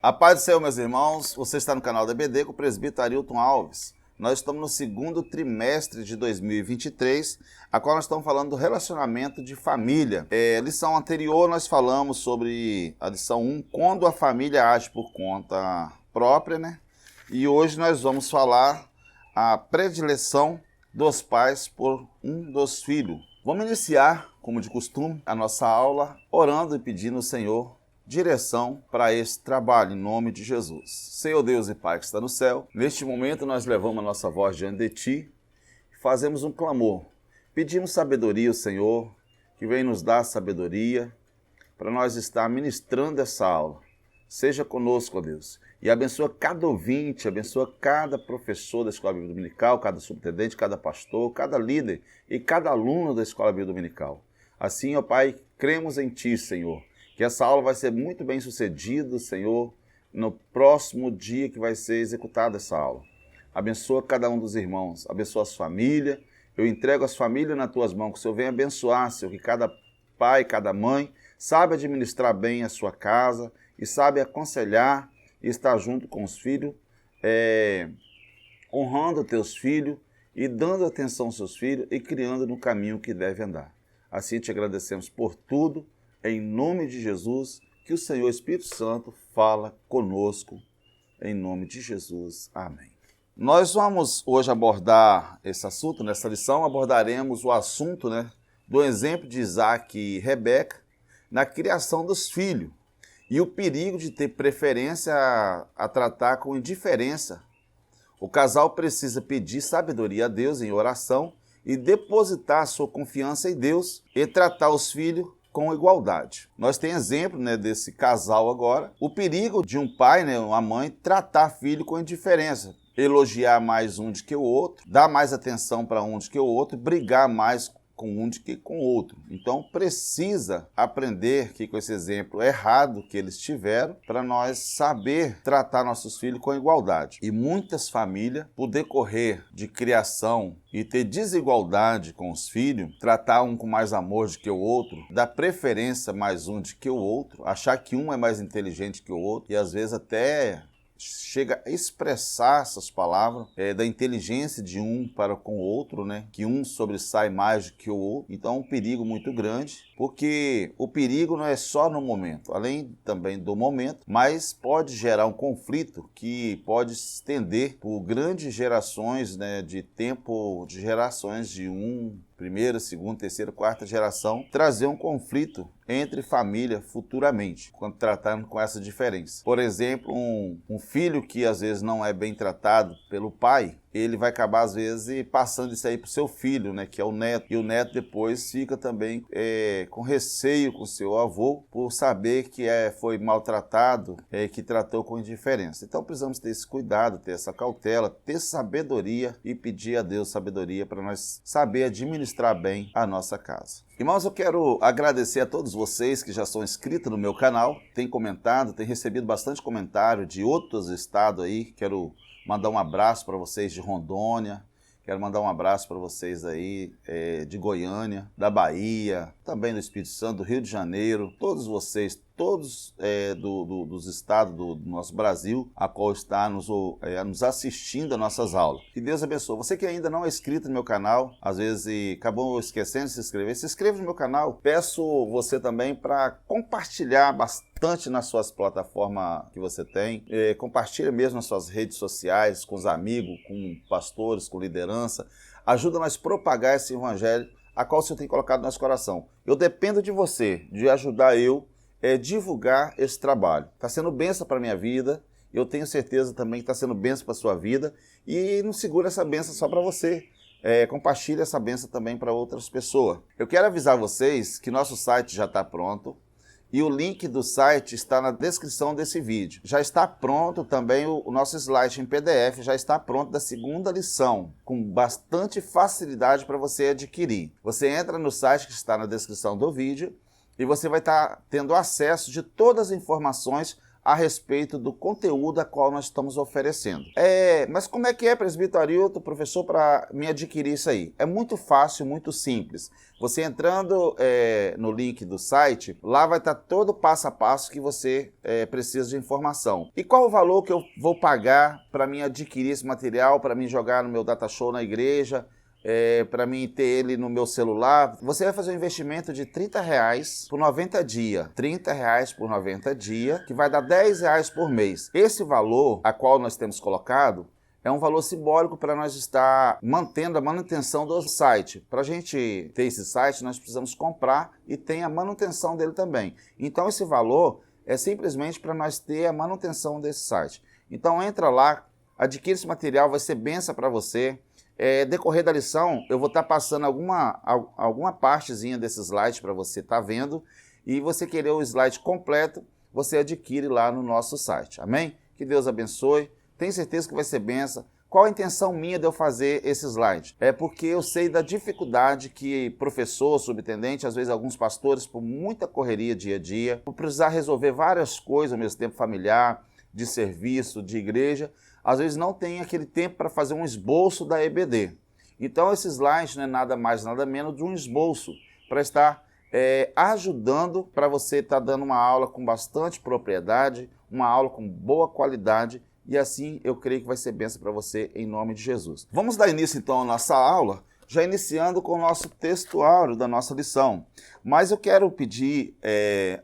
A paz do Senhor, meus irmãos, você está no canal da EBD com o presbítero Arilton Alves. Nós estamos no segundo trimestre de 2023, a qual nós estamos falando do relacionamento de família. Lição anterior nós falamos sobre a lição 1, quando a família age por conta própria, né? E hoje nós vamos falar a predileção dos pais por um dos filhos. Vamos iniciar, como de costume, a nossa aula orando e pedindo ao Senhor direção para esse trabalho, em nome de Jesus. Senhor Deus e Pai que está no céu, neste momento nós levamos a nossa voz diante de Ti e fazemos um clamor. Pedimos sabedoria ao Senhor, que vem nos dar sabedoria para nós estar ministrando essa aula. Seja conosco, ó Deus, e abençoa cada ouvinte, abençoa cada professor da Escola Bíblica Dominical, cada subtenente, cada pastor, cada líder e cada aluno da Escola Bíblica Dominical. Assim, ó Pai, cremos em Ti, Senhor, que essa aula vai ser muito bem sucedida, Senhor, no próximo dia que vai ser executada essa aula. Abençoa cada um dos irmãos, abençoa as famílias. Eu entrego as famílias nas Tuas mãos, que o Senhor venha abençoar, Senhor, que cada pai, cada mãe sabe administrar bem a sua casa e sabe aconselhar e estar junto com os filhos, honrando Teus filhos e dando atenção aos seus filhos e criando no caminho que deve andar. Assim te agradecemos por tudo. Em nome de Jesus, que o Senhor Espírito Santo fala conosco. Em nome de Jesus. Amém. Nós vamos hoje abordar esse assunto, nessa lição abordaremos o assunto, do exemplo de Isaac e Rebeca na criação dos filhos e o perigo de ter preferência a tratar com indiferença. O casal precisa pedir sabedoria a Deus em oração e depositar sua confiança em Deus e tratar os filhos com igualdade. Nós temos exemplo desse casal agora, o perigo de um pai, uma mãe, tratar filho com indiferença, elogiar mais um do que o outro, dar mais atenção para um do que o outro, brigar mais com um do que com o outro. Então precisa aprender que com esse exemplo errado que eles tiveram, para nós saber tratar nossos filhos com igualdade. E muitas famílias, por decorrer de criação e ter desigualdade com os filhos, tratar um com mais amor do que o outro, dar preferência mais um do que o outro, achar que um é mais inteligente que o outro e às vezes até chega a expressar essas palavras da inteligência de um para com o outro, que um sobressai mais do que o outro. Então é um perigo muito grande, porque o perigo não é só no momento, além também do momento, mas pode gerar um conflito que pode se estender por grandes gerações, de tempo, de gerações de primeira, segunda, terceira, quarta geração, trazer um conflito entre família futuramente, quando tratando com essa diferença. Por exemplo, um filho que às vezes não é bem tratado pelo pai, ele vai acabar às vezes passando isso aí para o seu filho, que é o neto, e o neto depois fica também com receio com o seu avô, por saber que foi maltratado, que tratou com indiferença. Então precisamos ter esse cuidado, ter essa cautela, ter sabedoria e pedir a Deus sabedoria para nós saber administrar bem a nossa casa. Irmãos, eu quero agradecer a todos vocês que já são inscritos no meu canal, têm comentado, têm recebido bastante comentário de outros estados aí. Quero mandar um abraço para vocês de Rondônia, quero mandar um abraço para vocês aí de Goiânia, da Bahia, também do Espírito Santo, do Rio de Janeiro, todos vocês, todos dos estados do nosso Brasil, a qual está nos assistindo a nossas aulas. Que Deus abençoe. Você que ainda não é inscrito no meu canal, às vezes acabou esquecendo de se inscreva no meu canal. Peço você também para compartilhar bastante nas suas plataformas que você tem. Compartilha mesmo nas suas redes sociais, com os amigos, com pastores, com liderança. Ajuda nós a propagar esse evangelho a qual o Senhor tem colocado no nosso coração. Eu dependo de você, de ajudar eu divulgar esse trabalho. Está sendo bênção para a minha vida, eu tenho certeza também que está sendo bênção para a sua vida, e não segura essa bênção só para você. Compartilhe essa bênção também para outras pessoas. Eu quero avisar vocês que nosso site já está pronto, e o link do site está na descrição desse vídeo. Já está pronto também o nosso slide em PDF, já está pronto da segunda lição, com bastante facilidade para você adquirir. Você entra no site que está na descrição do vídeo e você vai estar tendo acesso de todas as informações a respeito do conteúdo a qual nós estamos oferecendo. Mas como é que é, presbítero Arilton, professor, para me adquirir isso aí? É muito fácil, muito simples. Você entrando no link do site, lá vai estar todo o passo a passo que você precisa de informação. E qual o valor que eu vou pagar para mim adquirir esse material, para mim jogar no meu data show na igreja, para mim ter ele no meu celular? Você vai fazer um investimento de R$30 por 90 dias. R$30 por 90 dias, que vai dar R$10 por mês. Esse valor a qual nós temos colocado é um valor simbólico para nós estar mantendo a manutenção do site. Para a gente ter esse site, nós precisamos comprar e ter a manutenção dele também. Então esse valor é simplesmente para nós ter a manutenção desse site. Então entra lá, adquire esse material, vai ser bênção para você. Decorrer da lição, eu vou estar passando alguma partezinha desse slide para você estar vendo, e você querer o slide completo, você adquire lá no nosso site. Amém? Que Deus abençoe. Tenho certeza que vai ser bênção. Qual a intenção minha de eu fazer esse slide? É porque eu sei da dificuldade que professor, subtenente, às vezes alguns pastores, por muita correria dia a dia, por precisar resolver várias coisas ao mesmo tempo, familiar, de serviço, de igreja, às vezes não tem aquele tempo para fazer um esboço da EBD. Então esse slide não é nada mais, nada menos de um esboço para estar ajudando para você estar dando uma aula com bastante propriedade, uma aula com boa qualidade, e assim eu creio que vai ser bênção para você em nome de Jesus. Vamos dar início então à nossa aula, já iniciando com o nosso textuário da nossa lição. Mas eu quero pedir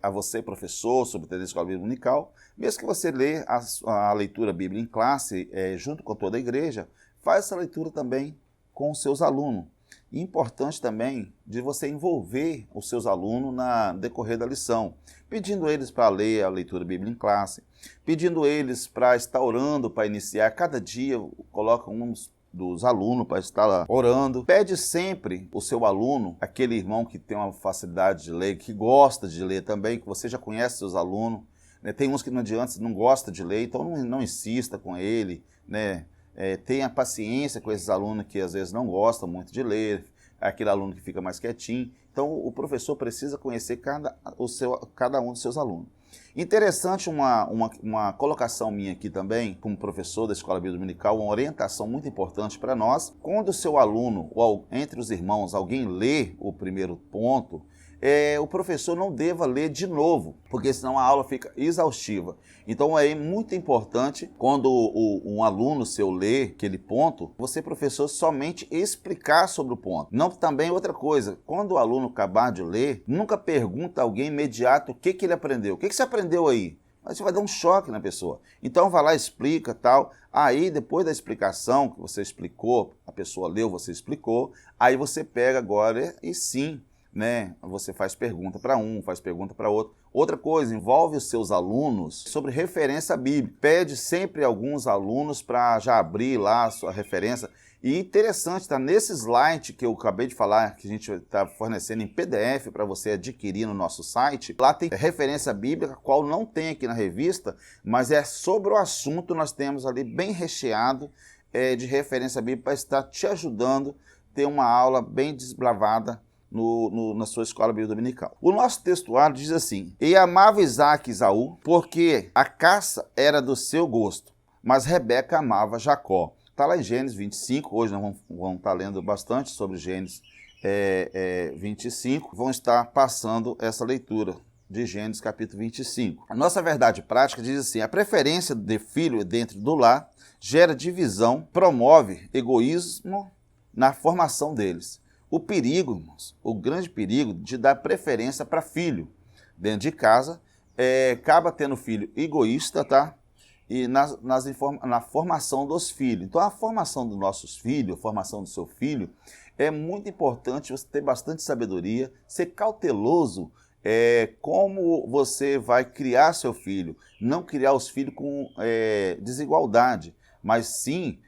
a você, professor, subtenente da Escola Bíblica Dominical, mesmo que você lê a leitura bíblica em classe, junto com toda a igreja, faz essa leitura também com os seus alunos. E importante também de você envolver os seus alunos na decorrer da lição, pedindo eles para ler a leitura bíblica em classe, pedindo eles para estar orando, para iniciar cada dia, coloca dos alunos para estar lá orando. Pede sempre o seu aluno, aquele irmão que tem uma facilidade de ler, que gosta de ler também, que você já conhece seus alunos, né? Tem uns que não adianta, não gosta de ler, então não insista com ele, né? Tenha paciência com esses alunos que às vezes não gostam muito de ler, aquele aluno que fica mais quietinho. Então o professor precisa conhecer cada um dos seus alunos. Interessante uma colocação minha aqui também, como professor da Escola Bíblica Dominical, uma orientação muito importante para nós. Quando o seu aluno, ou entre os irmãos, alguém lê o primeiro ponto, o professor não deva ler de novo, porque senão a aula fica exaustiva. Então é muito importante, quando um aluno seu lê aquele ponto, você, professor, somente explicar sobre o ponto. Não também outra coisa, quando o aluno acabar de ler, nunca pergunta a alguém imediato o que ele aprendeu. O que você aprendeu aí? Mas você vai dar um choque na pessoa. Então vai lá, explica, tal. Aí depois da explicação que você explicou, a pessoa leu, você explicou, aí você pega agora e sim, né? Você faz pergunta para um, faz pergunta para outro. Outra coisa, envolve os seus alunos sobre referência bíblica. Pede sempre alguns alunos para já abrir lá a sua referência. E interessante, está nesse slide que eu acabei de falar, que a gente está fornecendo em PDF para você adquirir no nosso site. Lá tem referência bíblica, qual não tem aqui na revista, mas é sobre o assunto, nós temos ali bem recheado de referência bíblica para estar te ajudando a ter uma aula bem desbravada na sua escola bíblica dominical. O nosso textuário diz assim: e amava Isaac Esaú, porque a caça era do seu gosto, mas Rebeca amava Jacó. Está lá em Gênesis 25, hoje nós vamos estar lendo bastante sobre Gênesis 25, vamos estar passando essa leitura de Gênesis capítulo 25. A nossa verdade prática diz assim: a preferência de filho dentro do lar gera divisão, promove egoísmo na formação deles. O perigo, irmãos, o grande perigo de dar preferência para filho dentro de casa, acaba tendo filho egoísta, tá? E na formação dos filhos. Então a formação dos nossos filhos, a formação do seu filho, é muito importante você ter bastante sabedoria, ser cauteloso como você vai criar seu filho. Não criar os filhos com desigualdade, mas sim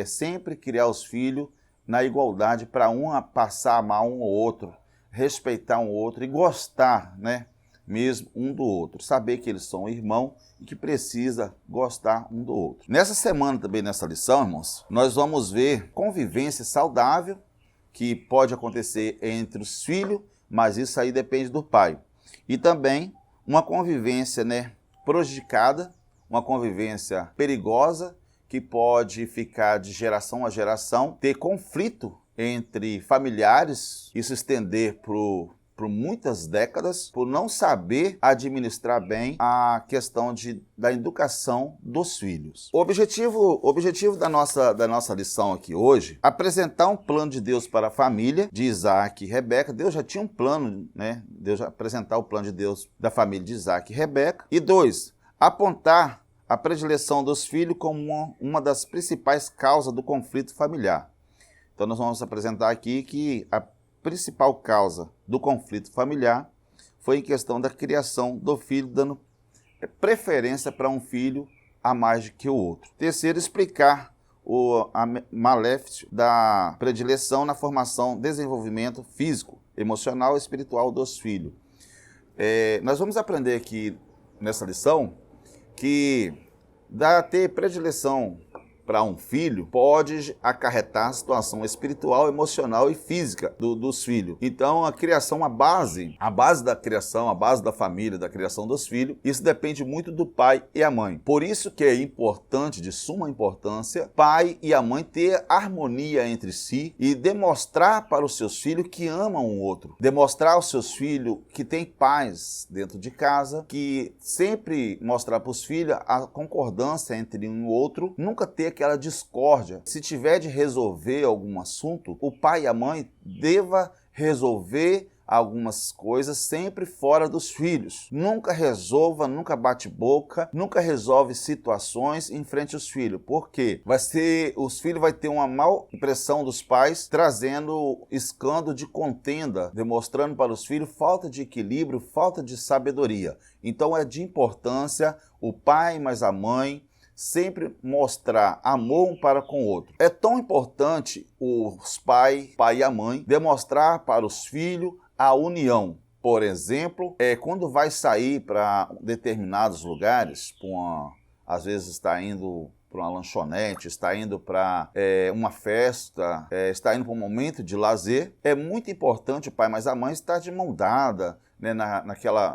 sempre criar os filhos na igualdade, para passar a amar um ou outro, respeitar um outro e gostar, né, mesmo um do outro. Saber que eles são irmãos e que precisa gostar um do outro. Nessa semana também, nessa lição, irmãos, nós vamos ver convivência saudável, que pode acontecer entre os filhos, mas isso aí depende do pai. E também uma convivência, né, prejudicada, uma convivência perigosa, que pode ficar de geração a geração, ter conflito entre familiares e se estender por muitas décadas, por não saber administrar bem a questão da educação dos filhos. O objetivo da nossa lição aqui hoje, apresentar um plano de Deus para a família de Isaac e Rebeca. Deus já tinha um plano, né? Deus já apresentar o plano de Deus da família de Isaac e Rebeca. E 2, apontar a predileção dos filhos como uma das principais causas do conflito familiar. Então nós vamos apresentar aqui que a principal causa do conflito familiar foi em questão da criação do filho, dando preferência para um filho a mais do que o outro. Terceiro, explicar a maléfice da predileção na formação, desenvolvimento físico, emocional e espiritual dos filhos. Nós vamos aprender aqui nessa lição que ter predileção para um filho pode acarretar situação espiritual, emocional e física dos filhos. Então, a criação, a base da criação, a base da família, da criação dos filhos, isso depende muito do pai e a mãe. Por isso que é importante, de suma importância, pai e a mãe ter harmonia entre si e demonstrar para os seus filhos que amam um outro. Demonstrar aos seus filhos que tem paz dentro de casa, que sempre mostrar para os filhos a concordância entre um e o outro, nunca ter aquela discórdia. Se tiver de resolver algum assunto, o pai e a mãe deva resolver algumas coisas sempre fora dos filhos. Nunca resolva, nunca bate boca, nunca resolve situações em frente aos filhos. Por quê? Os filhos vão ter uma má impressão dos pais, trazendo escândalo de contenda, demonstrando para os filhos falta de equilíbrio, falta de sabedoria. Então é de importância o pai mais a mãe sempre mostrar amor um para com o outro. É tão importante os pai e a mãe demonstrar para os filhos a união. Por exemplo, quando vai sair para determinados lugares, às vezes está indo para uma lanchonete, está indo para uma festa, está indo para um momento de lazer, é muito importante o pai mais a mãe estar de mão dada, né,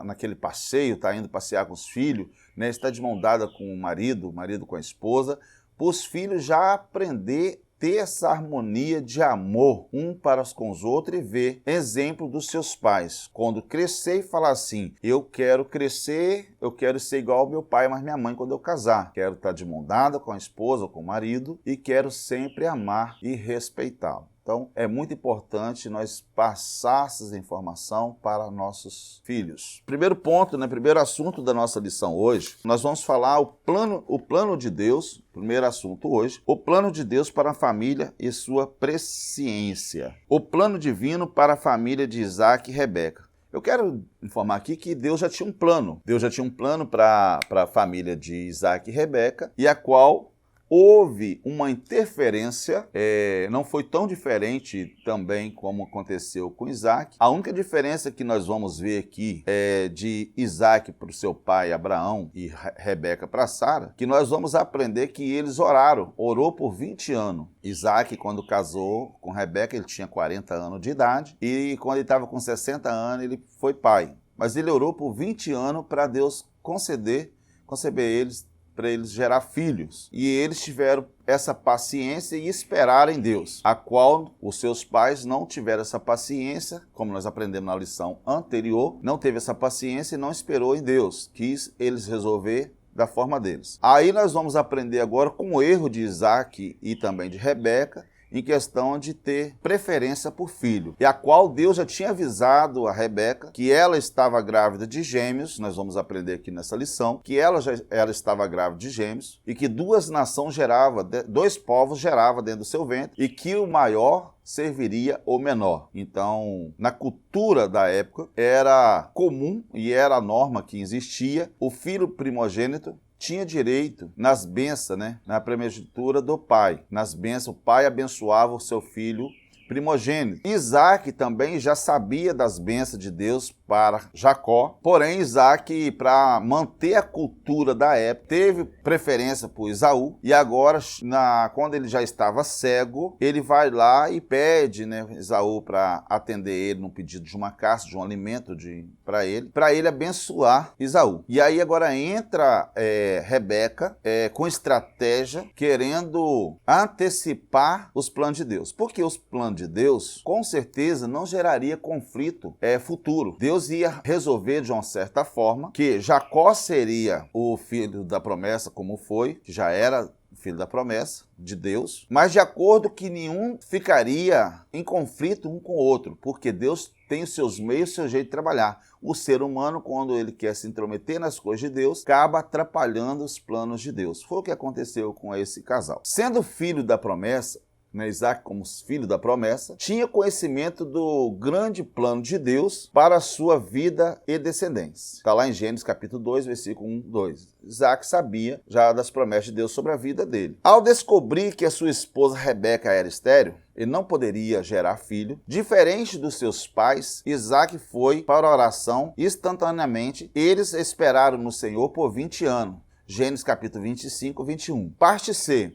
naquele passeio, está indo passear com os filhos, né, está de mão dada com o marido com a esposa, para os filhos já aprender a ter essa harmonia de amor um para com os outros e ver exemplo dos seus pais. Quando crescer e falar assim, eu quero crescer, eu quero ser igual ao meu pai, mas minha mãe quando eu casar. Quero estar de mão dada com a esposa ou com o marido e quero sempre amar e respeitá-lo. Então, é muito importante nós passar essa informação para nossos filhos. Primeiro ponto, primeiro assunto da nossa lição hoje, nós vamos falar o plano de Deus, primeiro assunto hoje, o plano de Deus para a família e sua presciência. O plano divino para a família de Isaac e Rebeca. Eu quero informar aqui que Deus já tinha um plano. Deus já tinha um plano para a família de Isaac e Rebeca, e a qual houve uma interferência, não foi tão diferente também como aconteceu com Isaac. A única diferença que nós vamos ver aqui de Isaac para o seu pai Abraão e Rebeca para Sara, que nós vamos aprender que eles orou por 20 anos. Isaac, quando casou com Rebeca, ele tinha 40 anos de idade, e quando ele estava com 60 anos, ele foi pai. Mas ele orou por 20 anos para Deus conceber eles, para eles gerar filhos. E eles tiveram essa paciência e esperaram em Deus, a qual os seus pais não tiveram essa paciência, como nós aprendemos na lição anterior, não teve essa paciência e não esperou em Deus, quis eles resolver da forma deles. Aí nós vamos aprender agora com o erro de Isaac e também de Rebeca, em questão de ter preferência por filho, e a qual Deus já tinha avisado a Rebeca que ela estava grávida de gêmeos. Nós vamos aprender aqui nessa lição que ela estava grávida de gêmeos e que dois povos gerava dentro do seu ventre e que o maior serviria o menor. Então, na cultura da época, era comum e era a norma que existia, o filho primogênito tinha direito nas bênçãos, na primogenitura do pai. Nas bênçãos, o pai abençoava o seu filho primogênito. Isaac também já sabia das bênçãos de Deus para Jacó. Porém, Isaac, para manter a cultura da época, teve preferência por Esaú. E agora, quando ele já estava cego, ele vai lá e pede, né, Esaú para atender ele no pedido de uma caça, de um alimento para ele abençoar Esaú. E aí agora entra Rebeca com estratégia, querendo antecipar os planos de Deus. Porque os planos de Deus, com certeza, não geraria conflito futuro. Deus ia resolver de uma certa forma que Jacó seria o filho da promessa, como foi, que já era filho da promessa de Deus, mas de acordo que nenhum ficaria em conflito um com o outro, porque Deus tem os seus meios, o seu jeito de trabalhar. O ser humano, quando ele quer se intrometer nas coisas de Deus, acaba atrapalhando os planos de Deus. Foi o que aconteceu com esse casal. Sendo filho da promessa, Isaac, como filho da promessa, tinha conhecimento do grande plano de Deus para a sua vida e descendência. Está lá em Gênesis capítulo 2, versículo 1, 2. Isaac sabia já das promessas de Deus sobre a vida dele. Ao descobrir que a sua esposa Rebeca era estéril, ele não poderia gerar filho, diferente dos seus pais, Isaac foi para a oração instantaneamente. Eles esperaram no Senhor por 20 anos. Gênesis capítulo 25, 21. Parte C.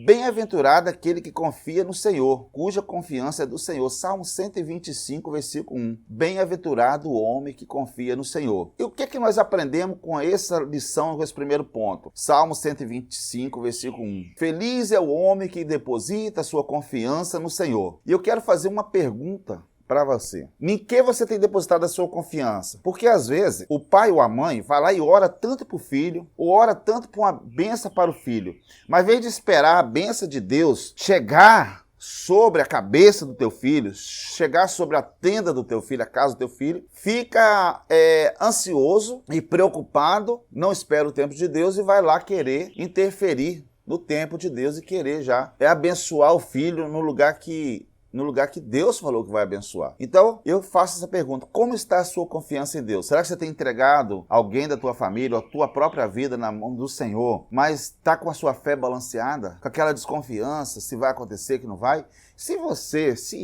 Bem-aventurado aquele que confia no Senhor, cuja confiança é do Senhor. Salmo 125, versículo 1. Bem-aventurado o homem que confia no Senhor. E o que é que nós aprendemos com essa lição, com esse primeiro ponto? Salmo 125, versículo 1. Feliz é o homem que deposita sua confiança no Senhor. E eu quero fazer uma pergunta para você. Em que você tem depositado a sua confiança? Porque às vezes o pai ou a mãe vai lá e ora tanto para o filho, ou ora tanto por uma bênção para o filho, mas em vez de esperar a bênção de Deus chegar sobre a cabeça do teu filho, chegar sobre a tenda do teu filho, a casa do teu filho, fica ansioso e preocupado, não espera o tempo de Deus e vai lá querer interferir no tempo de Deus e querer já abençoar o filho no lugar que Deus falou que vai abençoar. Então, eu faço essa pergunta: como está a sua confiança em Deus? Será que você tem entregado alguém da tua família ou a tua própria vida na mão do Senhor, mas está com a sua fé balanceada? Com aquela desconfiança, se vai acontecer, que não vai? Se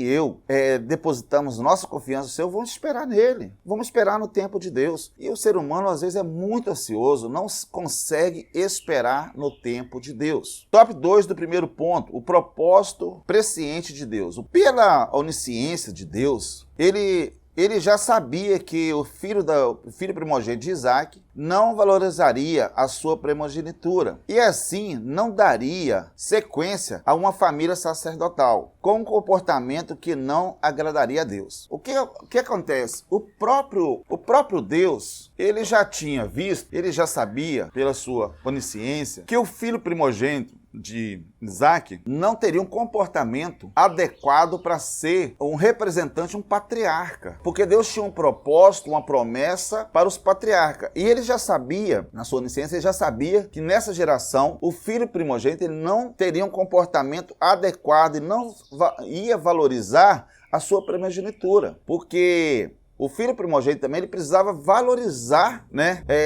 eu depositamos nossa confiança no Senhor, vamos esperar nele. Vamos esperar no tempo de Deus. E o ser humano, às vezes, é muito ansioso, não consegue esperar no tempo de Deus. Top 2 do primeiro ponto, o propósito presciente de Deus. Pela onisciência de Deus, ele já sabia que o filho primogênito de Isaac não valorizaria a sua primogenitura e assim não daria sequência a uma família sacerdotal, com um comportamento que não agradaria a Deus. O que acontece? O próprio Deus, ele já tinha visto, ele já sabia, pela sua onisciência, que o filho primogênito de Isaac não teria um comportamento adequado para ser um representante, um patriarca. Porque Deus tinha um propósito, uma promessa para os patriarcas. E ele já sabia, na sua onisciência, ele já sabia que nessa geração o filho primogênito ele não teria um comportamento adequado e não ia valorizar a sua primogenitura. Porque o filho primogênito também ele precisava valorizar,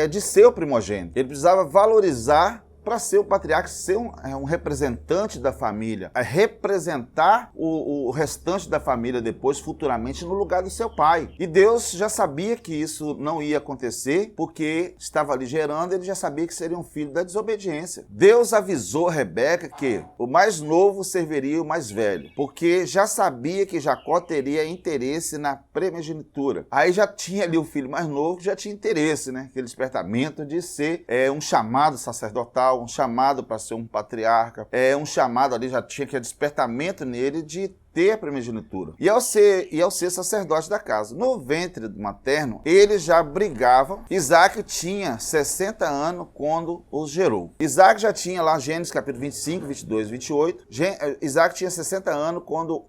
de ser o primogênito. Ele precisava valorizar para ser o patriarca, ser um representante da família, representar o restante da família depois, futuramente, no lugar do seu pai. E Deus já sabia que isso não ia acontecer, porque estava ali gerando, ele já sabia que seria um filho da desobediência. Deus avisou a Rebeca que o mais novo serviria o mais velho, porque já sabia que Jacó teria interesse na primogenitura. Aí já tinha ali o filho mais novo que já tinha interesse, aquele despertamento de ser um chamado sacerdotal, um chamado para ser um patriarca, um chamado ali, já tinha aquele despertamento nele de ter a primogenitura. E ao ser sacerdote da casa. No ventre materno, eles já brigavam. Isaac tinha 60 anos quando os gerou. Isaac já tinha lá, Gênesis capítulo 25, 22, 28. Isaac tinha 60 anos quando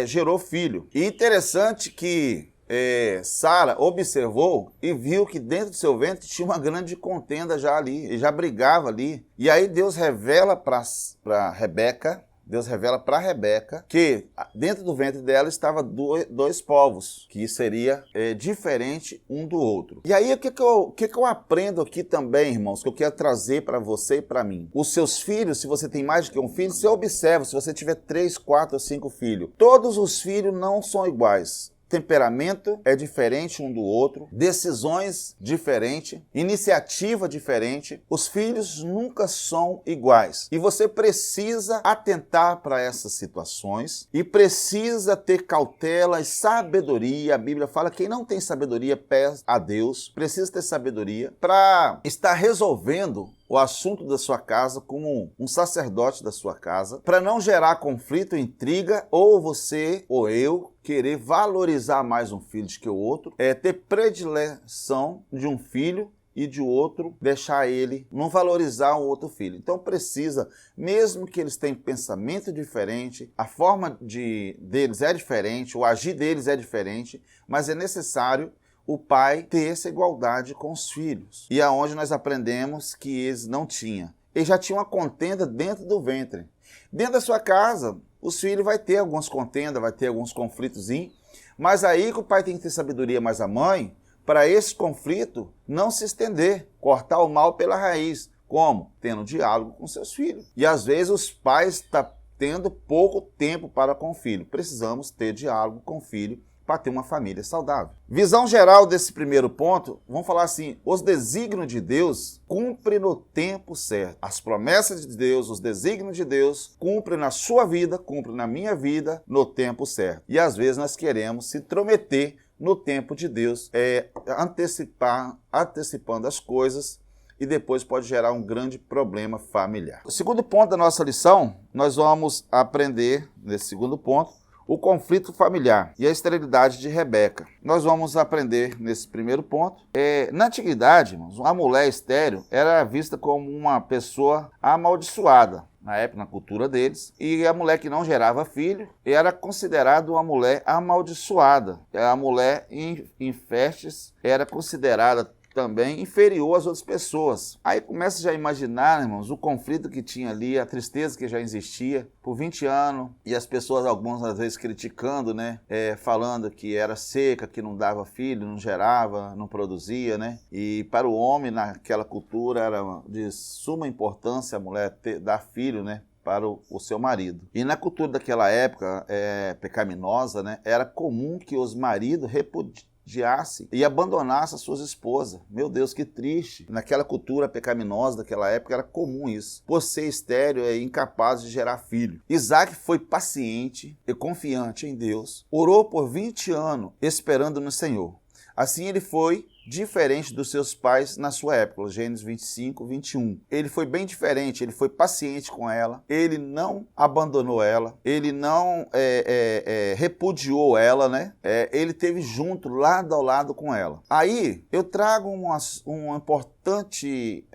gerou filho. E interessante que Sara observou e viu que dentro do seu ventre tinha uma grande contenda já ali, ele já brigava ali. E aí Deus revela para Rebeca que dentro do ventre dela estava dois povos, que seria diferente um do outro. E aí o que eu aprendo aqui também, irmãos, que eu quero trazer para você e para mim? Os seus filhos, se você tem mais do que um filho, você observa, se você tiver 3, 4 ou 5 filhos, todos os filhos não são iguais. temperamento é diferente um do outro, decisões diferentes, iniciativa diferente. Os filhos nunca são iguais. E você precisa atentar para essas situações e precisa ter cautela e sabedoria. A Bíblia fala que quem não tem sabedoria pede a Deus, precisa ter sabedoria para estar resolvendo o assunto da sua casa como um sacerdote da sua casa, para não gerar conflito, intriga, ou você ou eu querer valorizar mais um filho do que o outro, ter predileção de um filho e de outro deixar ele não valorizar o outro filho. Então precisa, mesmo que eles tenham pensamento diferente, a forma deles é diferente, o agir deles é diferente, mas é necessário o pai ter essa igualdade com os filhos. E aonde nós aprendemos que eles não tinham. Eles já tinham uma contenda dentro do ventre. Dentro da sua casa, os filhos vai ter algumas contendas, vai ter alguns conflitos, mas aí que o pai tem que ter sabedoria, mas a mãe, para esse conflito não se estender, cortar o mal pela raiz. Como? Tendo diálogo com seus filhos. E às vezes os pais estão tendo pouco tempo para com o filho. Precisamos ter diálogo com o filho para ter uma família saudável. Visão geral desse primeiro ponto, vamos falar assim, os desígnios de Deus cumprem no tempo certo. As promessas de Deus, os desígnios de Deus cumprem na sua vida, cumprem na minha vida no tempo certo. E às vezes nós queremos se intrometer no tempo de Deus, antecipando as coisas, e depois pode gerar um grande problema familiar. O segundo ponto da nossa lição, nós vamos aprender, nesse segundo ponto, o conflito familiar e a esterilidade de Rebeca. Nós vamos aprender nesse primeiro ponto. Na antiguidade, irmãos, uma mulher estéril era vista como uma pessoa amaldiçoada, na época, na cultura deles, e a mulher que não gerava filho era considerada uma mulher amaldiçoada. A mulher infértil era considerada também inferior às outras pessoas. Aí começa já a imaginar, irmãos, o conflito que tinha ali, a tristeza que já existia por 20 anos, e as pessoas, algumas às vezes criticando, né, falando que era seca, que não dava filho, não gerava, não produzia, né, e para o homem naquela cultura era de suma importância a mulher dar filho, né, para o seu marido. E na cultura daquela época pecaminosa, né, era comum que os maridos repudiasse e abandonasse as suas esposas. Meu Deus, que triste. Naquela cultura pecaminosa daquela época era comum isso. Por ser estéril e incapaz de gerar filho. Isaac foi paciente e confiante em Deus. Orou por 20 anos esperando no Senhor. Assim ele foi diferente dos seus pais na sua época, Gênesis 25, 21. Ele foi bem diferente, ele foi paciente com ela, ele não abandonou ela, ele não repudiou ela, né? Ele esteve junto, lado ao lado com ela. Aí eu trago uma importante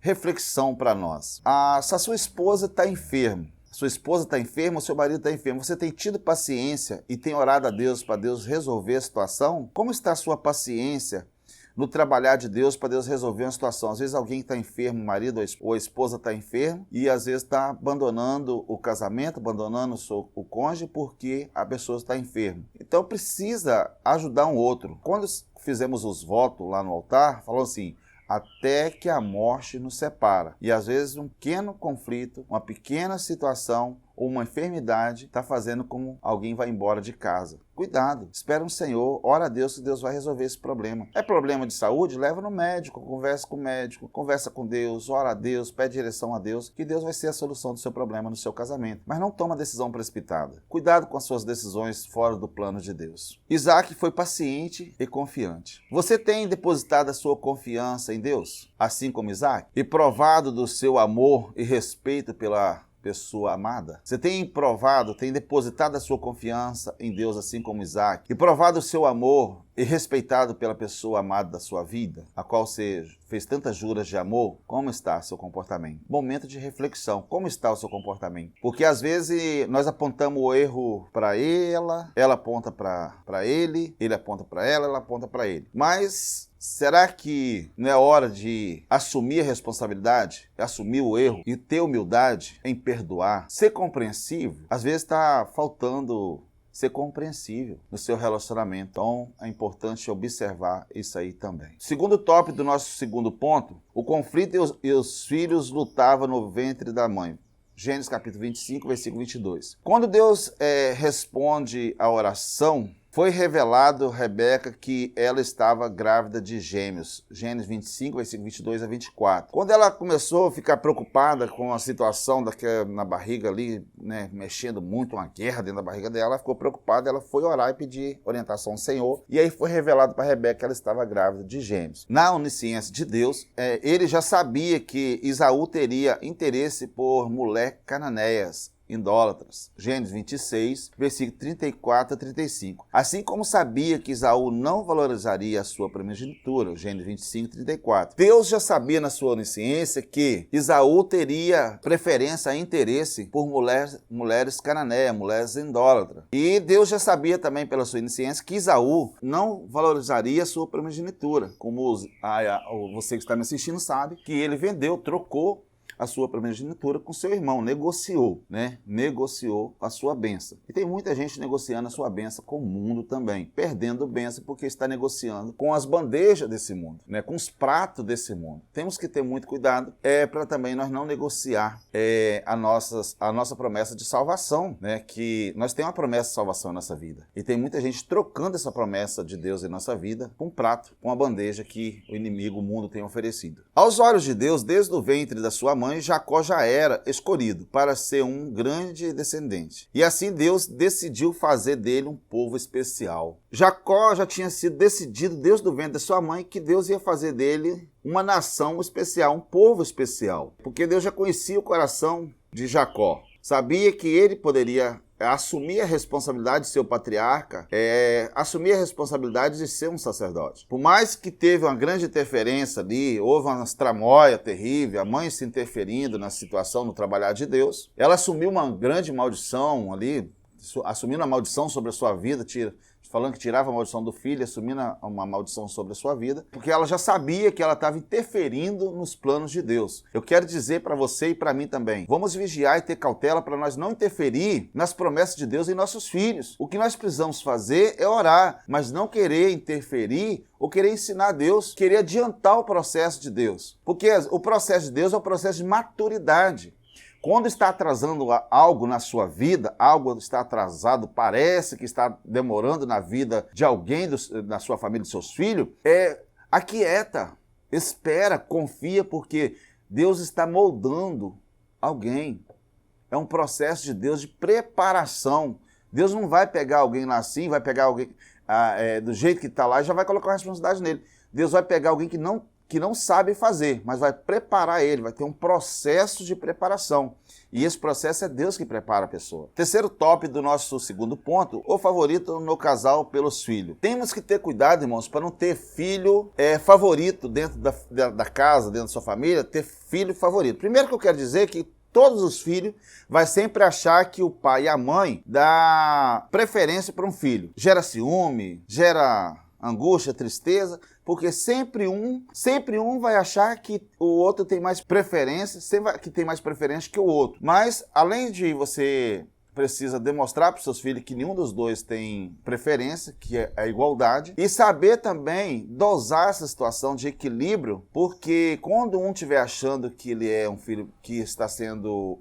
reflexão para nós. Se a sua esposa está enferma, sua esposa está enferma, ou seu marido está enfermo, você tem tido paciência e tem orado a Deus para Deus resolver a situação? Como está a sua paciência no trabalhar de Deus para Deus resolver uma situação? Às vezes alguém está enfermo, o marido ou a esposa está enfermo, e às vezes está abandonando o casamento, abandonando o cônjuge porque a pessoa está enferma. Então precisa ajudar um outro. Quando fizemos os votos lá no altar, falou assim: até que a morte nos separa. E às vezes um pequeno conflito, uma pequena situação ou uma enfermidade está fazendo com alguém vai embora de casa. Cuidado, espera um Senhor, ora a Deus que Deus vai resolver esse problema. É problema de saúde? Leva no médico, conversa com o médico, conversa com Deus, ora a Deus, pede direção a Deus, que Deus vai ser a solução do seu problema no seu casamento. Mas não toma decisão precipitada. Cuidado com as suas decisões fora do plano de Deus. Isaac foi paciente e confiante. Você tem depositado a sua confiança em Deus, assim como Isaac, e provado do seu amor e respeito pela pessoa amada? Você tem provado, tem depositado a sua confiança em Deus, assim como Isaac, e provado o seu amor e respeitado pela pessoa amada da sua vida, a qual você fez tantas juras de amor? Como está seu comportamento? Momento de reflexão. Como está o seu comportamento? Porque às vezes nós apontamos o erro para ela aponta para ele aponta para ela aponta para ele. Mas será que não é hora de assumir a responsabilidade, assumir o erro e ter humildade em perdoar, ser compreensivo? Às vezes está faltando ser compreensível no seu relacionamento. Então é importante observar isso aí também. Segundo tópico do nosso segundo ponto, o conflito e os filhos lutavam no ventre da mãe. Gênesis capítulo 25, versículo 22. Quando Deus responde a oração foi revelado a Rebeca que ela estava grávida de gêmeos. Gênesis 25, versículo 22 a 24. Quando ela começou a ficar preocupada com a situação na barriga ali, né, mexendo muito, uma guerra dentro da barriga dela, ela ficou preocupada, ela foi orar e pedir orientação ao Senhor, e aí foi revelado para Rebeca que ela estava grávida de gêmeos. Na onisciência de Deus, ele já sabia que Esaú teria interesse por mulher cananeias, idólatras. Gênesis 26, versículo 34 a 35. Assim como sabia que Esaú não valorizaria a sua primogenitura, Gênesis 25, 34. Deus já sabia na sua onisciência que Esaú teria preferência e interesse por mulheres cananeias, mulheres idólatras. E Deus já sabia também pela sua onisciência que Esaú não valorizaria a sua primogenitura. Como você que está me assistindo sabe, que ele vendeu, trocou a sua primogenitura com seu irmão, negociou, né? Negociou a sua bênção. E tem muita gente negociando a sua bênção com o mundo também, perdendo bênção porque está negociando com as bandejas desse mundo, né? Com os pratos desse mundo. Temos que ter muito cuidado para também nós não negociar a nossa promessa de salvação, né? Que nós temos uma promessa de salvação na nossa vida. E tem muita gente trocando essa promessa de Deus em nossa vida com um prato, com a bandeja que o inimigo, o mundo, tem oferecido. Aos olhos de Deus, desde o ventre da sua mãe, Jacó já era escolhido para ser um grande descendente. E assim Deus decidiu fazer dele um povo especial. Jacó já tinha sido decidido desde o ventre da sua mãe que Deus ia fazer dele uma nação especial, um povo especial. Porque Deus já conhecia o coração de Jacó. Sabia que ele poderia assumir a responsabilidade de ser o patriarca, assumir a responsabilidade de ser um sacerdote. Por mais que teve uma grande interferência ali, houve uma tramóia terrível, a mãe se interferindo na situação, no trabalhar de Deus, ela assumiu uma grande maldição ali, assumindo a maldição sobre a sua vida, falando que tirava a maldição do filho, assumindo uma maldição sobre a sua vida, porque ela já sabia que ela estava interferindo nos planos de Deus. Eu quero dizer para você e para mim também, vamos vigiar e ter cautela para nós não interferir nas promessas de Deus em nossos filhos. O que nós precisamos fazer é orar, mas não querer interferir ou querer ensinar a Deus, querer adiantar o processo de Deus. Porque o processo de Deus é o processo de maturidade. Quando está atrasando algo na sua vida, algo está atrasado, parece que está demorando na vida de alguém, da sua família, dos seus filhos, aquieta, espera, confia, porque Deus está moldando alguém. É um processo de Deus de preparação. Deus não vai pegar alguém lá assim, vai pegar alguém do jeito que está lá e já vai colocar a responsabilidade nele. Deus vai pegar alguém que não sabe fazer, mas vai preparar ele, vai ter um processo de preparação. E esse processo é Deus que prepara a pessoa. Terceiro tópico do nosso segundo ponto, o favorito no casal pelos filhos. Temos que ter cuidado, irmãos, para não ter filho favorito dentro da casa, dentro da sua família, ter filho favorito. Primeiro que eu quero dizer que todos os filhos vai sempre achar que o pai e a mãe dá preferência para um filho. Gera ciúme, gera angústia, tristeza, porque sempre um vai achar que o outro tem mais preferência, que tem mais preferência que o outro. Mas, além de você precisa demonstrar para os seus filhos que nenhum dos dois tem preferência, que é a igualdade, e saber também dosar essa situação de equilíbrio, porque quando um estiver achando que ele é um filho que está sendo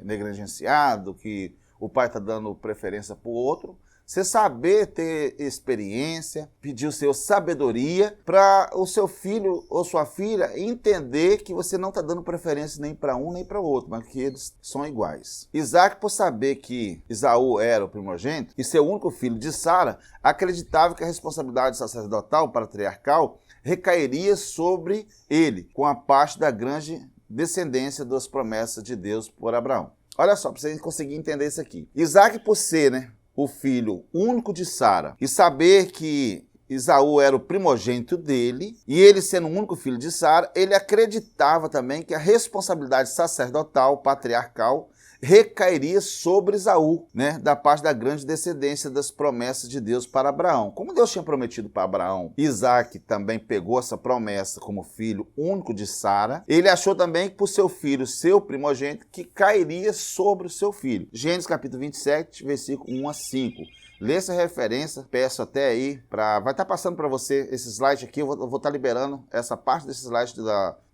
negligenciado, que o pai está dando preferência para o outro, você saber ter experiência, pedir o seu sabedoria para o seu filho ou sua filha entender que você não está dando preferência nem para um nem para o outro, mas que eles são iguais. Isaac, por saber que Esaú era o primogênito e ser o único filho de Sara, acreditava que a responsabilidade sacerdotal, patriarcal, recairia sobre ele, com a parte da grande descendência das promessas de Deus por Abraão. Olha só, para você conseguir entender isso aqui. Isaac, por ser, o filho único de Sara, e saber que Esaú era o primogênito dele, e ele sendo o único filho de Sara, ele acreditava também que a responsabilidade sacerdotal, patriarcal, recairia sobre Esaú, da parte da grande descendência das promessas de Deus para Abraão. Como Deus tinha prometido para Abraão, Isaac também pegou essa promessa como filho único de Sara. Ele achou também que por seu filho, seu primogênito, que cairia sobre o seu filho. Gênesis capítulo 27, versículo 1 a 5. Lê essa referência, peço até aí, vai estar passando para você esse slide aqui, eu vou estar liberando essa parte desse slide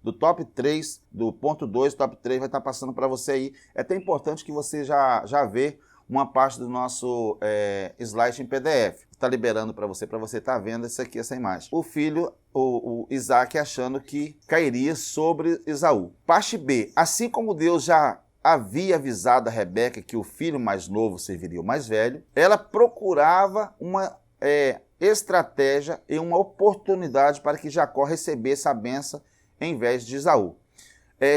do top 3, do ponto 2, top 3, vai estar passando para você aí. É até importante que você já vê uma parte do nosso slide em PDF. Está liberando para você estar vendo essa imagem. O filho, o Isaac, achando que cairia sobre Esaú. Parte B. Assim como Deus já havia avisado a Rebeca que o filho mais novo serviria o mais velho, ela procurava uma estratégia e uma oportunidade para que Jacó recebesse a bênção em vez de Esaú.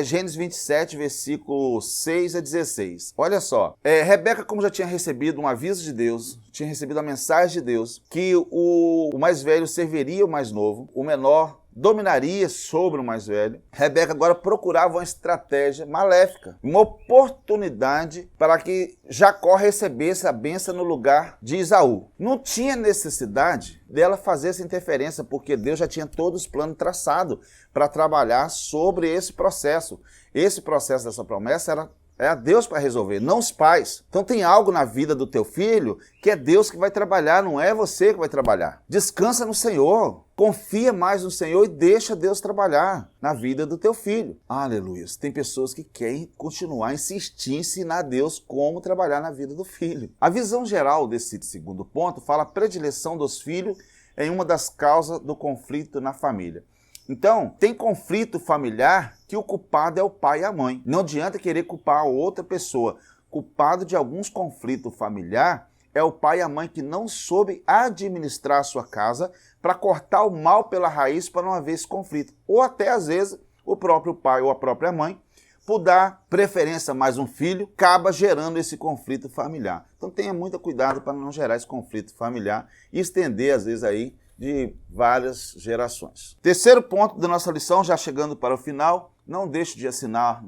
Gênesis 27, versículos 6 a 16. Olha só, Rebeca, como já tinha recebido um aviso de Deus, tinha recebido a mensagem de Deus, que o mais velho serviria o mais novo, o menor dominaria sobre o mais velho. Rebeca agora procurava uma estratégia maléfica, uma oportunidade para que Jacó recebesse a bênção no lugar de Esaú. Não tinha necessidade dela fazer essa interferência, porque Deus já tinha todos os planos traçados para trabalhar sobre esse processo. Esse processo dessa promessa é a Deus para resolver, não os pais. Então tem algo na vida do teu filho que é Deus que vai trabalhar, não é você que vai trabalhar. Descansa no Senhor, confia mais no Senhor e deixa Deus trabalhar na vida do teu filho. Aleluia. Tem pessoas que querem continuar insistir em ensinar a Deus como trabalhar na vida do filho. A visão geral desse segundo ponto fala a predileção dos filhos em uma das causas do conflito na família. Então, tem conflito familiar que o culpado é o pai e a mãe. Não adianta querer culpar a outra pessoa. Culpado de alguns conflitos familiares é o pai e a mãe que não soube administrar a sua casa para cortar o mal pela raiz para não haver esse conflito. Ou até, às vezes, o próprio pai ou a própria mãe, por dar preferência a mais um filho, acaba gerando esse conflito familiar. Então tenha muito cuidado para não gerar esse conflito familiar e estender, às vezes, aí de várias gerações. Terceiro ponto da nossa lição, já chegando para o final, não deixe de assinar,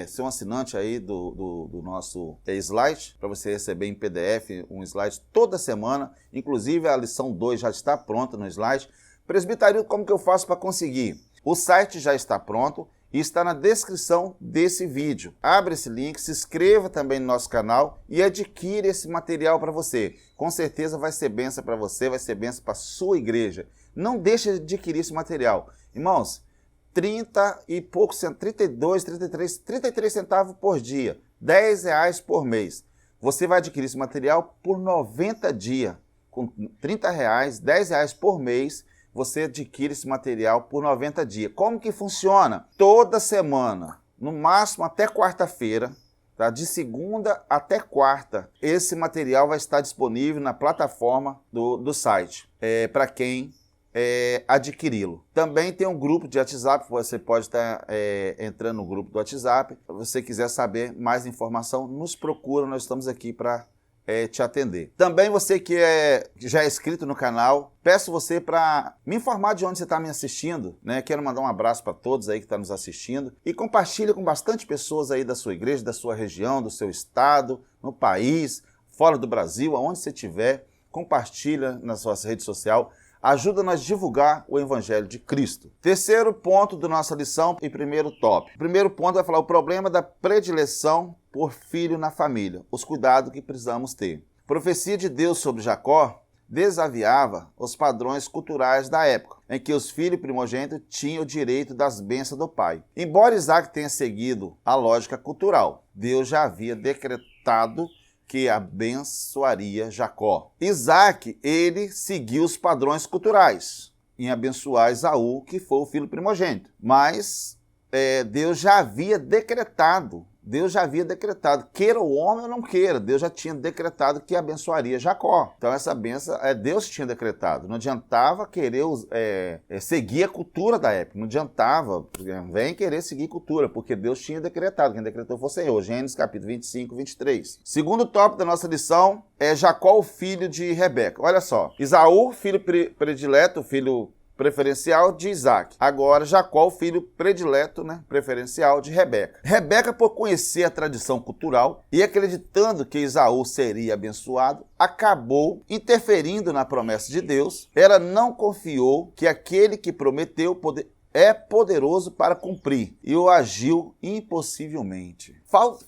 ser um assinante aí do nosso slide, para você receber em PDF um slide toda semana, inclusive a lição 2 já está pronta no slide. Presbitério, como que eu faço para conseguir? O site já está pronto e está na descrição desse vídeo. Abre esse link, se inscreva também no nosso canal e adquire esse material para você. Com certeza vai ser bênção para você, vai ser bênção para a sua igreja. Não deixe de adquirir esse material. Irmãos, 30 e poucos, 32, 33 centavos por dia, R$10 por mês. Você vai adquirir esse material por 90 dias, com R$30, R$10 por mês. Você adquire esse material por 90 dias. Como que funciona? Toda semana, no máximo até quarta-feira, tá? De segunda até quarta, esse material vai estar disponível na plataforma do site, para quem adquiri-lo. Também tem um grupo de WhatsApp, você pode estar entrando no grupo do WhatsApp. Se você quiser saber mais informação, nos procura, nós estamos aqui para te atender. Também você que já é inscrito no canal, peço você para me informar de onde você está me assistindo, né? Quero mandar um abraço para todos aí que estão nos assistindo e compartilhe com bastante pessoas aí da sua igreja, da sua região, do seu estado, no país, fora do Brasil, aonde você estiver, compartilha nas suas redes sociais. Ajuda-nos a divulgar o Evangelho de Cristo. Terceiro ponto da nossa lição e primeiro tópico. O primeiro ponto vai falar o problema da predileção por filho na família, os cuidados que precisamos ter. A profecia de Deus sobre Jacó desafiava os padrões culturais da época, em que os filhos primogênitos tinham o direito das bênçãos do pai. Embora Isaac tenha seguido a lógica cultural, Deus já havia decretado que abençoaria Jacó. Isaac, ele seguiu os padrões culturais em abençoar Esaú, que foi o filho primogênito. Mas Deus já havia decretado, queira o homem ou não queira, Deus já tinha decretado que abençoaria Jacó. Então essa bênção Deus tinha decretado. Não adiantava querer seguir a cultura da época, não adiantava, vem querer seguir cultura, porque Deus tinha decretado, quem decretou foi o Senhor. Gênesis capítulo 25, 23. Segundo tópico da nossa lição é Jacó, o filho de Rebeca. Olha só, Esaú, filho predileto, filho preferencial de Isaac. Agora, Jacó, o filho predileto, preferencial de Rebeca. Rebeca, por conhecer a tradição cultural e acreditando que Esaú seria abençoado, acabou interferindo na promessa de Deus. Ela não confiou que aquele que prometeu é poderoso para cumprir e o agiu impossivelmente.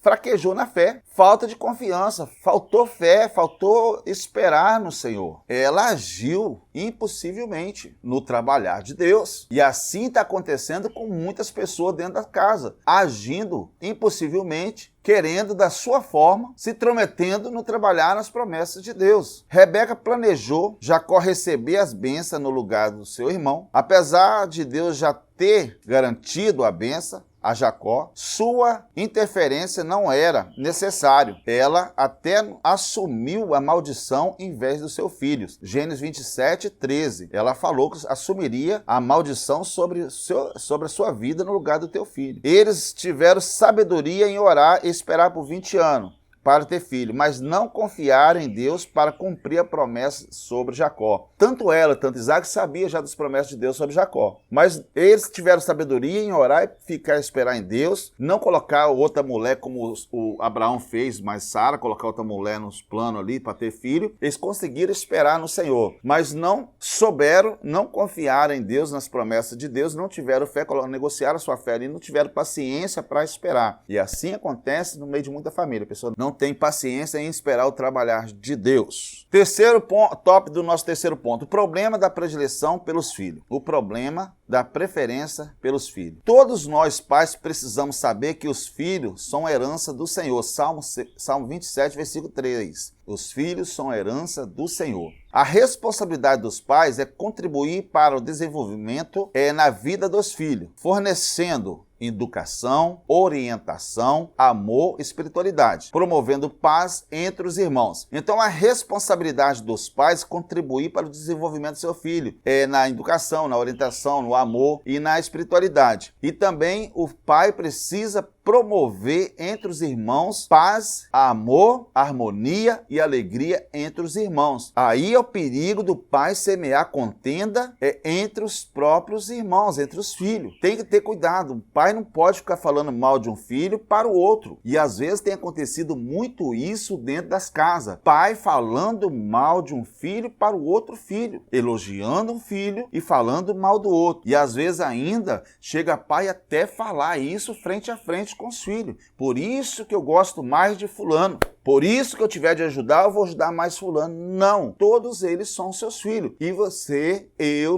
Fraquejou na fé, falta de confiança, faltou fé, faltou esperar no Senhor. Ela agiu impossivelmente no trabalhar de Deus. E assim está acontecendo com muitas pessoas dentro da casa, agindo impossivelmente, querendo da sua forma, se intrometendo no trabalhar nas promessas de Deus. Rebeca planejou Jacó receber as bênçãos no lugar do seu irmão. Apesar de Deus já ter garantido a bênção a Jacó, sua interferência não era necessária. Ela até assumiu a maldição em vez do seu filho. Gênesis 27, 13. Ela falou que assumiria a maldição sobre a sua vida no lugar do teu filho. Eles tiveram sabedoria em orar e esperar por 20 anos para ter filho, mas não confiaram em Deus para cumprir a promessa sobre Jacó. Tanto ela, tanto Isaac sabia já das promessas de Deus sobre Jacó, mas eles tiveram sabedoria em orar e ficar a esperar em Deus, não colocar outra mulher como o Abraão fez, mas Sara, colocar outra mulher nos planos ali para ter filho. Eles conseguiram esperar no Senhor, mas não souberam, não confiaram em Deus, nas promessas de Deus, não tiveram fé, negociaram a sua fé ali, não tiveram paciência para esperar. E assim acontece no meio de muita família. A pessoa não tem paciência em esperar o trabalhar de Deus. Terceiro ponto, top do nosso terceiro ponto, o problema da predileção pelos filhos. O problema da preferência pelos filhos. Todos nós, pais, precisamos saber que os filhos são herança do Senhor. Salmo 27, versículo 3. Os filhos são herança do Senhor. A responsabilidade dos pais é contribuir para o desenvolvimento na vida dos filhos, fornecendo educação, orientação, amor, espiritualidade, promovendo paz entre os irmãos. Então, a responsabilidade dos pais é contribuir para o desenvolvimento do seu filho, na educação, na orientação, no amor e na espiritualidade. E também o pai precisa promover entre os irmãos paz, amor, harmonia e alegria entre os irmãos. Aí é o perigo do pai semear contenda entre os próprios irmãos, entre os filhos. Tem que ter cuidado. O pai não pode ficar falando mal de um filho para o outro. E às vezes tem acontecido muito isso dentro das casas. Pai falando mal de um filho para o outro filho, elogiando um filho e falando mal do outro. E às vezes ainda chega pai até falar isso frente a frente com os filhos. Por isso que eu gosto mais de fulano. Por isso que eu tiver de ajudar, eu vou ajudar mais fulano. Não, todos eles são seus filhos. E você,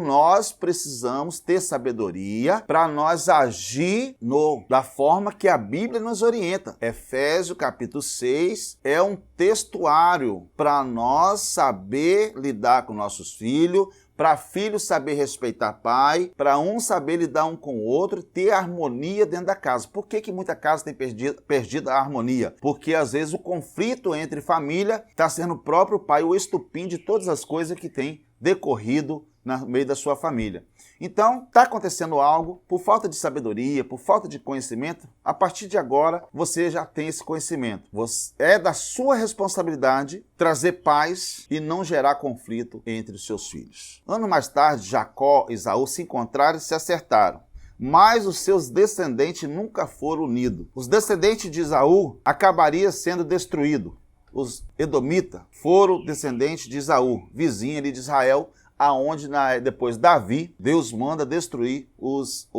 nós precisamos ter sabedoria para nós agir da forma que a Bíblia nos orienta. Efésios capítulo 6 é um textuário para nós saber lidar com nossos filhos, para filho saber respeitar pai, para um saber lidar um com o outro, ter harmonia dentro da casa. Por que muita casa tem perdido a harmonia? Porque às vezes o conflito entre família está sendo o próprio pai o estupim de todas as coisas que tem decorrido no meio da sua família. Então, está acontecendo algo, por falta de sabedoria, por falta de conhecimento, a partir de agora você já tem esse conhecimento. É da sua responsabilidade trazer paz e não gerar conflito entre os seus filhos. Anos mais tarde, Jacó e Esaú se encontraram e se acertaram. Mas os seus descendentes nunca foram unidos. Os descendentes de Esaú acabariam sendo destruídos. Os edomitas foram descendentes de Esaú, vizinho ali de Israel, aonde depois Davi, Deus manda destruir os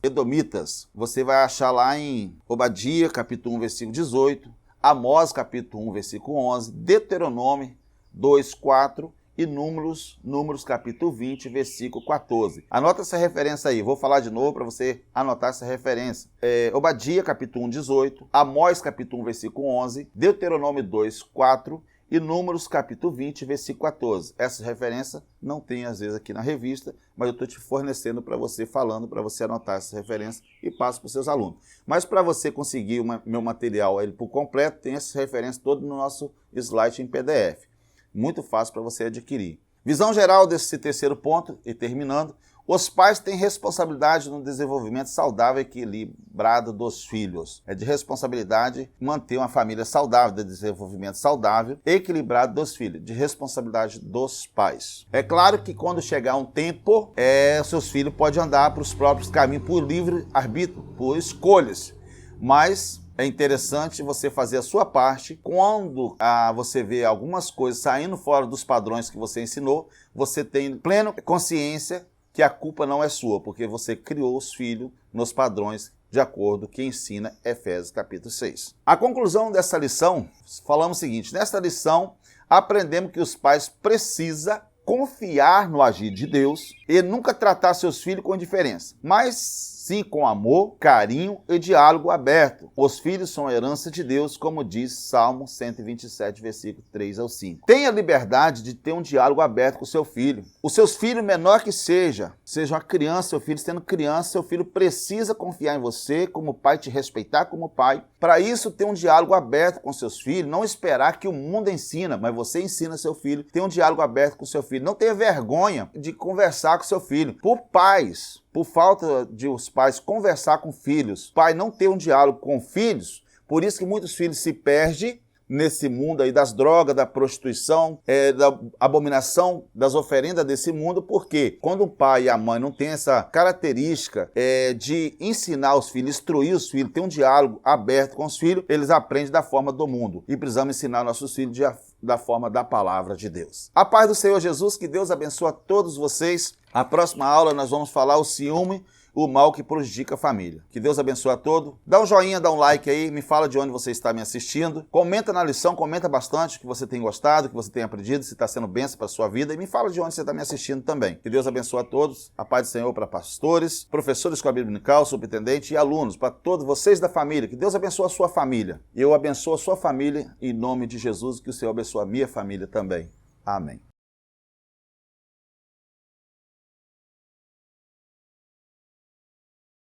edomitas. Você vai achar lá em Obadias, capítulo 1, versículo 18, Amós, capítulo 1, versículo 11, Deuteronômio 2, 4 e Números capítulo 20, versículo 14. Anota essa referência aí, vou falar de novo para você anotar essa referência. Obadias, capítulo 1, 18, Amós, capítulo 1, versículo 11, Deuteronômio 2, 4 e Números capítulo 20, versículo 14. Essa referência não tem às vezes aqui na revista, mas eu estou te fornecendo para você, falando para você anotar essa referência e passo para os seus alunos. Mas para você conseguir meu material ele por completo, tem essa referência toda no nosso slide em PDF. Muito fácil para você adquirir. Visão geral desse terceiro ponto, e terminando, os pais têm responsabilidade no desenvolvimento saudável e equilibrado dos filhos. É de responsabilidade manter uma família saudável, de desenvolvimento saudável e equilibrado dos filhos, de responsabilidade dos pais. É claro que quando chegar um tempo, seus filhos podem andar para os próprios caminhos por livre arbítrio, por escolhas, mas é interessante você fazer a sua parte. Quando você vê algumas coisas saindo fora dos padrões que você ensinou, você tem plena consciência que a culpa não é sua, porque você criou os filhos nos padrões de acordo com o que ensina Efésios capítulo 6. A conclusão dessa lição, falamos o seguinte: nesta lição aprendemos que os pais precisam confiar no agir de Deus e nunca tratar seus filhos com indiferença, mas sim com amor, carinho e diálogo aberto. Os filhos são a herança de Deus, como diz Salmo 127, versículo 3 ao 5. Tenha liberdade de ter um diálogo aberto com o seu filho. Os seus filhos, menor que seja uma criança, seu filho sendo criança, seu filho precisa confiar em você como pai, te respeitar como pai. Para isso, ter um diálogo aberto com seus filhos, não esperar que o mundo ensina, mas você ensina seu filho. Ter um diálogo aberto com seu filho. Não tenha vergonha de conversar com seu filho. Por falta de os pais conversar com filhos, pai não ter um diálogo com filhos, por isso que muitos filhos se perdem nesse mundo aí das drogas, da prostituição, da abominação das oferendas desse mundo, porque quando o pai e a mãe não têm essa característica de ensinar os filhos, instruir os filhos, ter um diálogo aberto com os filhos, eles aprendem da forma do mundo. E precisamos ensinar nossos filhos da forma da palavra de Deus. A paz do Senhor Jesus, que Deus abençoe a todos vocês. A próxima aula nós vamos falar o ciúme, o mal que prejudica a família. Que Deus abençoe a todos. Dá um joinha, dá um like aí, me fala de onde você está me assistindo. Comenta na lição, comenta bastante que você tem gostado, que você tem aprendido, se está sendo bênção para a sua vida. E me fala de onde você está me assistindo também. Que Deus abençoe a todos. A paz do Senhor para pastores, professores com a Bíblia Unical, superintendente e alunos, para todos vocês da família. Que Deus abençoe a sua família. Eu abençoo a sua família em nome de Jesus. Que o Senhor abençoe a minha família também. Amém.